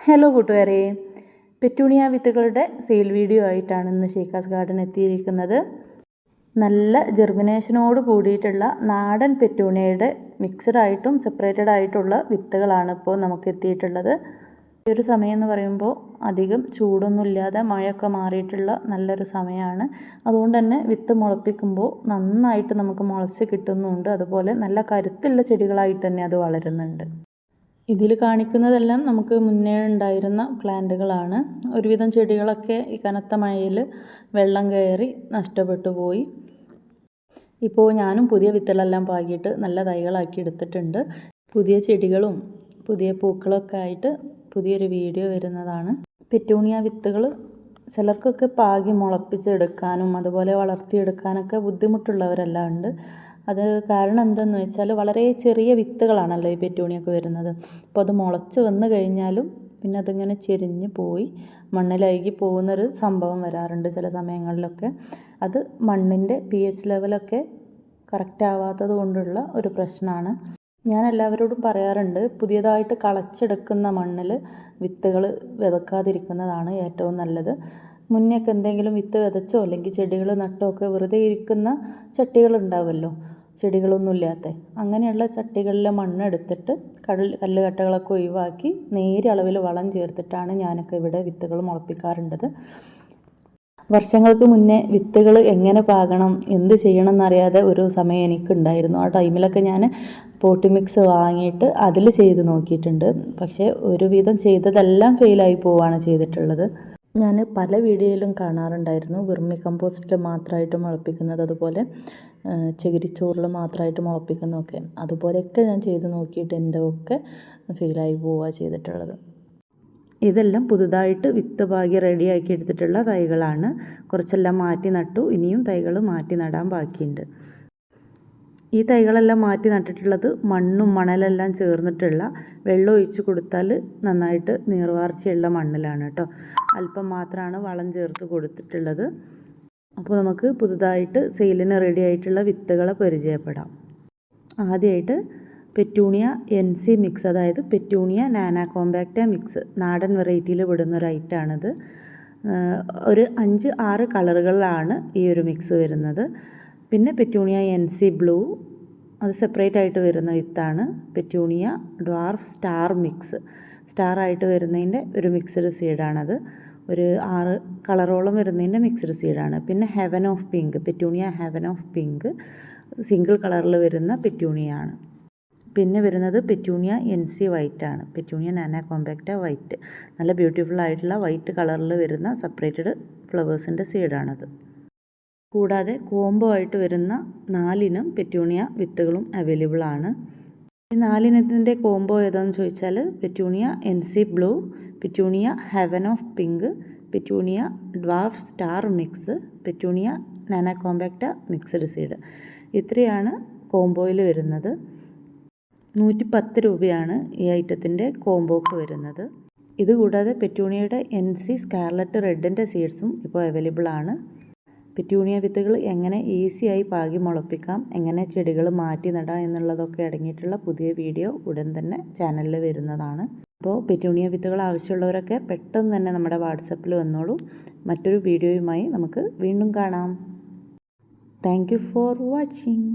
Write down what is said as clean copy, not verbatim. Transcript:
Hello കൂട്ടുകാരെ, petunia വിത്തുകളുടെ sale video ആയിട്ടാണ് ഇന്ന് ഷേക്കാസ് ഗാർഡൻ എത്തിയിരിക്കുന്നത്. നല്ല ജെർമിനേഷനോട് കൂടിയിട്ടുള്ള നാടൻ പെറ്റൂണിയയുടെ മിക്സഡായിട്ടും സെപ്പറേറ്റഡ് ആയിട്ടുള്ള വിത്തുകളാണ് ഇപ്പോൾ നമുക്ക് എത്തിയിട്ടുള്ളത്. ഈ ഒരു സമയം എന്ന് പറയുമ്പോൾ അധികം ചൂടൊന്നുമില്ലാതെ മഴയൊക്കെ മാറിയിട്ടുള്ള നല്ലൊരു സമയമാണ്. അതുകൊണ്ട് തന്നെ വിത്ത് മുളപ്പിക്കുമ്പോൾ നന്നായിട്ട് നമുക്ക് മുളച്ച് കിട്ടുന്നുണ്ട്. അതുപോലെ നല്ല കരുത്തുള്ള ചെടികളായിട്ട് തന്നെ അത് വളരുന്നുണ്ട്. ഇതിൽ കാണിക്കുന്നതെല്ലാം നമുക്ക് മുന്നേ ഉണ്ടായിരുന്ന പ്ലാന്റുകളാണ്. ഒരുവിധം ചെടികളൊക്കെ ഈ കനത്ത മഴയിൽ വെള്ളം കയറി നഷ്ടപ്പെട്ടു പോയി. ഇപ്പോൾ ഞാനും പുതിയ വിത്തുകളെല്ലാം പാകിയിട്ട് നല്ല തൈകളാക്കി എടുത്തിട്ടുണ്ട്. പുതിയ ചെടികളും പുതിയ പൂക്കളൊക്കെ ആയിട്ട് പുതിയൊരു വീഡിയോ വരുന്നതാണ്. പെറ്റൂണിയ വിത്തുകൾ ചിലർക്കൊക്കെ പാകി മുളപ്പിച്ചെടുക്കാനും അതുപോലെ വളർത്തിയെടുക്കാനൊക്കെ ബുദ്ധിമുട്ടുള്ളവരെല്ലാം ഉണ്ട്. അത് കാരണം എന്തെന്ന് വെച്ചാൽ വളരെ ചെറിയ വിത്തുകളാണല്ലോ ഈ പെറ്റൂണിയൊക്കെ വരുന്നത്. അപ്പോൾ അത് മുളച്ച് വന്നു കഴിഞ്ഞാലും പിന്നെ അതിങ്ങനെ ചെരിഞ്ഞ് പോയി മണ്ണിലഴുകി പോകുന്നൊരു സംഭവം വരാറുണ്ട് ചില സമയങ്ങളിലൊക്കെ. അത് മണ്ണിൻ്റെ pH ലെവലൊക്കെ കറക്റ്റ് ആവാത്തത് കൊണ്ടുള്ള ഒരു പ്രശ്നമാണ്. ഞാൻ എല്ലാവരോടും പറയാറുണ്ട്, പുതിയതായിട്ട് കളച്ചെടുക്കുന്ന മണ്ണിൽ വിത്തുകൾ വിതക്കാതിരിക്കുന്നതാണ് ഏറ്റവും നല്ലത്. മുന്നേക്ക് എന്തെങ്കിലും വിത്ത് വിതച്ചോ അല്ലെങ്കിൽ ചെടികൾ നട്ടോ ഒക്കെ വെറുതെ ഇരിക്കുന്ന ചട്ടികളുണ്ടാവുമല്ലോ, ചെടികളൊന്നുമില്ലാത്ത അങ്ങനെയുള്ള ചട്ടികളിലെ മണ്ണെടുത്തിട്ട് കല്ലുകട്ടകളൊക്കെ ഒഴിവാക്കി നേരിയ അളവിൽ വളം ചേർത്തിട്ടാണ് ഞാനൊക്കെ ഇവിടെ വിത്തുകൾ മുളപ്പിക്കാറുള്ളത്. വർഷങ്ങൾക്ക് മുന്നേ വിത്തുകൾ എങ്ങനെ പാകണം എന്ത് ചെയ്യണം എന്നറിയാതെ ഒരു സമയം എനിക്കുണ്ടായിരുന്നു. ആ ടൈമിലൊക്കെ ഞാൻ പോട്ടി മിക്സ് വാങ്ങിയിട്ട് അതിൽ ചെയ്ത് നോക്കിയിട്ടുണ്ട്. പക്ഷേ ഒരുവിധം ചെയ്തതെല്ലാം ഫെയിലായി പോവുകയാണ് ചെയ്തിട്ടുള്ളത്. ഞാൻ പല വീഡിയോയിലും കാണാറുണ്ടായിരുന്നു വെർമി കമ്പോസ്റ്റ് മാത്രമായിട്ട് മുളപ്പിക്കുന്നത്, അതുപോലെ ചകിരിച്ചോറിൽ മാത്രമായിട്ട് മുളപ്പിക്കുന്നതൊക്കെ. അതുപോലെയൊക്കെ ഞാൻ ചെയ്ത് നോക്കിയിട്ട് എൻ്റെ ഒക്കെ ഫെയിലായി പോവുക ചെയ്തിട്ടുള്ളത്. ഇതെല്ലാം പുതുതായിട്ട് വിത്ത് പാകി റെഡിയാക്കി എടുത്തിട്ടുള്ള തൈകളാണ്. കുറച്ചെല്ലാം മാറ്റി നട്ടു, ഇനിയും തൈകൾ മാറ്റി നടാൻ ബാക്കിയുണ്ട്. ഈ തൈകളെല്ലാം മാറ്റി നട്ടിട്ടുള്ളത് മണ്ണും മണലെല്ലാം ചേർന്നിട്ടുള്ള വെള്ളം ഒഴിച്ച് കൊടുത്താൽ നന്നായിട്ട് നീർവാർച്ചയുള്ള മണ്ണിലാണ് കേട്ടോ. അല്പം മാത്രമാണ് വളം ചേർത്ത് കൊടുത്തിട്ടുള്ളത്. അപ്പോൾ നമുക്ക് പുതുതായിട്ട് സെയിലിന് റെഡി ആയിട്ടുള്ള വിത്തുകളെ പരിചയപ്പെടാം. ആദ്യമായിട്ട് പെറ്റൂണിയ NC മിക്സ്, അതായത് പെറ്റൂണിയ നാന കോമ്പാക്റ്റ മിക്സ്, നാടൻ വെറൈറ്റിയിൽ വിടുന്ന ഒരു ഐറ്റമാണിത്. ഒരു 5-6 കളറുകളിലാണ് ഈ ഒരു മിക്സ് വരുന്നത്. പിന്നെ പെറ്റൂണിയ NC ബ്ലൂ, അത് സെപ്പറേറ്റ് ആയിട്ട് വരുന്ന വിത്താണ്. Petunia dwarf star mix, star ആയിട്ട് വരുന്നതിൻ്റെ ഒരു മിക്സ്ഡ് സീഡാണത്. ഒരു 6 കളറോളം വരുന്നതിൻ്റെ മിക്സ്ഡ് സീഡാണ്. പിന്നെ heaven of pink, petunia heaven of pink single കളറിൽ വരുന്ന പെറ്റൂണിയാണ്. പിന്നെ വരുന്നത് പെറ്റൂണിയ NC വൈറ്റ് ആണ്, പെറ്റൂണിയ നാന കോമ്പാക്റ്റ വൈറ്റ്. നല്ല ബ്യൂട്ടിഫുൾ ആയിട്ടുള്ള വൈറ്റ് കളറിൽ വരുന്ന സെപ്പറേറ്റഡ് ഫ്ലവേഴ്സിൻ്റെ സീഡാണത്. കൂടാതെ കോംബോ ആയിട്ട് വരുന്ന 4 ഇനം പെറ്റൂണിയ വിത്തുകളും അവൈലബിൾ ആണ്. ഈ 4 ഇനത്തിൻ്റെ കോംബോ ഏതാണെന്ന് ചോദിച്ചാൽ petunia NC blue, petunia heaven of pink, petunia dwarf star mix, petunia nana compacta mixed seed. ഇത്രയാണ് കോംബോയിൽ വരുന്നത്. 110 രൂപയാണ് ഈ ഐറ്റത്തിൻ്റെ കോംബോക്ക് വരുന്നത്. ഇതുകൂടാതെ പെറ്റൂണിയയുടെ NC സ്കാർലറ്റ് റെഡിൻ്റെ സീഡ്സും ഇപ്പോൾ അവൈലബിൾ ആണ്. പെറ്റൂണിയ വിത്തുകൾ എങ്ങനെ ഈസിയായി പാകി മുളപ്പിക്കാം, എങ്ങനെ ചെടികൾ മാറ്റി നടാം എന്നുള്ളതൊക്കെ അടങ്ങിയിട്ടുള്ള പുതിയ വീഡിയോ ഉടൻ തന്നെ ചാനലിൽ വരുന്നതാണ്. അപ്പോൾ പെറ്റൂണിയ വിത്തുകൾ ആവശ്യമുള്ളവരൊക്കെ പെട്ടെന്ന് തന്നെ നമ്മുടെ വാട്സപ്പിൽ വന്നോളൂ. മറ്റൊരു വീഡിയോയുമായി നമുക്ക് വീണ്ടും കാണാം. Thank you for watching.